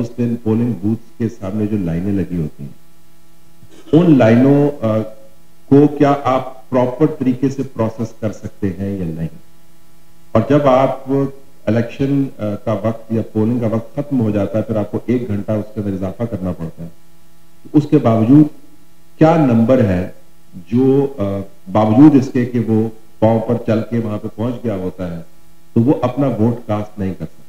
اس دن polling booth کے سامنے جو لائنیں لگی ہوتی ہیں ان لائنوں کو کیا آپ پراپر طریقے سے پروسیس کر سکتے ہیں یا نہیں؟ اور جب آپ الیکشن کا وقت یا پولنگ کا وقت ختم ہو جاتا ہے پھر آپ کو 1 گھنٹہ اس کے اندر اضافہ کرنا پڑتا ہے، اس کے باوجود کیا نمبر ہے جو باوجود اس کے کہ وہ پاؤں پر چل کے وہاں پہ پہنچ گیا ہوتا ہے تو وہ اپنا ووٹ کاسٹ نہیں کر سکتا؟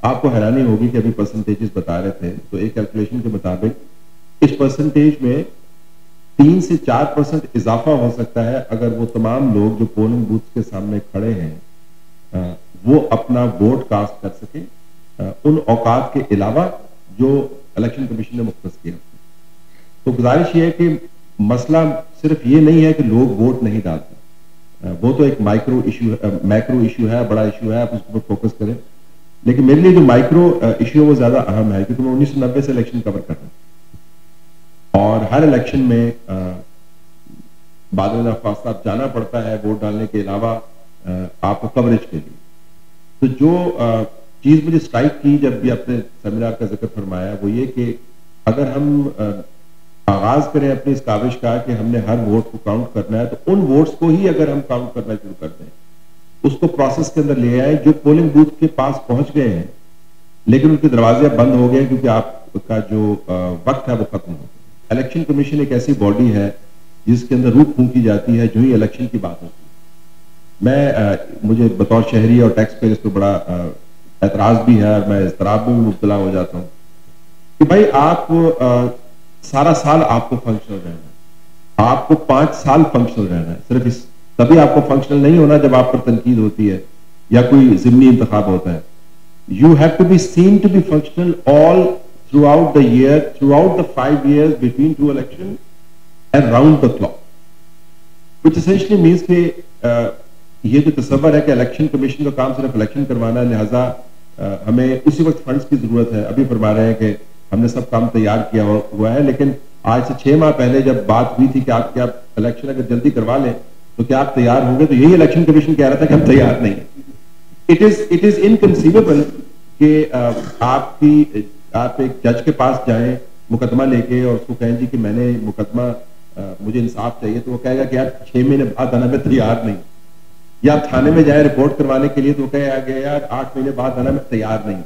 آپ کو حیرانی ہوگی کہ ابھی پرسنٹیجز بتا رہے تھے تو ایک کیلکولیشن کے مطابق اس پرسنٹیج میں 3 سے 4% اضافہ ہو سکتا ہے اگر وہ تمام لوگ جو پولنگ بوتھ کے سامنے کھڑے ہیں وہ اپنا ووٹ کاسٹ کر سکیں ان اوقات کے علاوہ جو الیکشن کمیشن نے مختص کیا۔ تو گزارش یہ ہے کہ مسئلہ صرف یہ نہیں ہے کہ لوگ ووٹ نہیں ڈالتے، وہ تو ایک میکرو ایشو ہے، بڑا ایشو ہے، آپ اس پر فوکس کریں، لیکن میرے لیے جو مائکرو ایشو وہ زیادہ اہم ہے کیونکہ میں 1990 سے الیکشن کور کر رہا ہوں اور ہر الیکشن میں بعد میں فاصلہ جانا پڑتا ہے ووٹ ڈالنے کے علاوہ آپ کو کوریج کے لیے۔ تو جو چیز مجھے اسٹرائک کی جب بھی اپنے سیمینار کا ذکر فرمایا وہ یہ کہ اگر ہم آغاز کریں اپنی اس کاوش کا کہ ہم نے ہر ووٹ کو کاؤنٹ کرنا ہے تو ان ووٹس کو ہی اگر ہم کاؤنٹ کرنا شروع کر دیں، اس کو پروسیس کے اندر لے آئے جو پولنگ بوتھ کے پاس پہنچ گئے ہیں لیکن ان کے دروازے بند ہو گئے کیونکہ آپ کا جو وقت ہے وہ ختم ہو گیا۔ الیکشن کمیشن ایک ایسی باڈی ہے جس کے اندر روح پھونکی جاتی ہے جو ہی الیکشن کی بات ہوتی ہے۔ مجھے بطور شہری اور ٹیکس پیئر اس پہ بڑا اعتراض بھی ہے اور میں اضطراب میں بھی مبتلا ہو جاتا ہوں کہ بھائی آپ سارا سال آپ کو فنکشنل رہنا ہے، آپ کو 5 سال فنکشنل رہنا ہے، صرف تبھی آپ کو فنکشنل نہیں ہونا جب آپ پر تنقید ہوتی ہے یا کوئی ضمنی انتخاب ہوتا ہے۔ You have to be seen to be functional all throughout the year, throughout the 5 years between 2 elections and round the clock, which essentially means کہ یہ جو تصور ہے کہ الیکشن کمیشن کا کام صرف الیکشن کروانا ہے لہٰذا ہمیں اسی وقت فنڈز کی ضرورت ہے۔ ابھی فرما رہے ہیں کہ ہم نے سب کام تیار کیا ہوا ہے لیکن آج سے 6 ماہ پہلے جب بات ہوئی تھی کہ آپ کیا الیکشن اگر جلدی کروا لیں تو کیا آپ تیار ہوں گے، تو یہی الیکشن کمیشن کہہ رہا تھا کہ ہم تیار نہیں۔ It is inconceivable کہ آپ ایک جج کے پاس جائیں مقدمہ لے کے اور اس کو کہیں جی کہ میں نے مقدمہ مجھے انصاف چاہیے، تو وہ کہے گا کہ یار 6 مہینے بعد آنا میں تیار نہیں۔ یا آپ تھانے میں جائیں رپورٹ کروانے کے لیے تو وہ کہے گا یار 8 مہینے بعد آنا میں تیار نہیں۔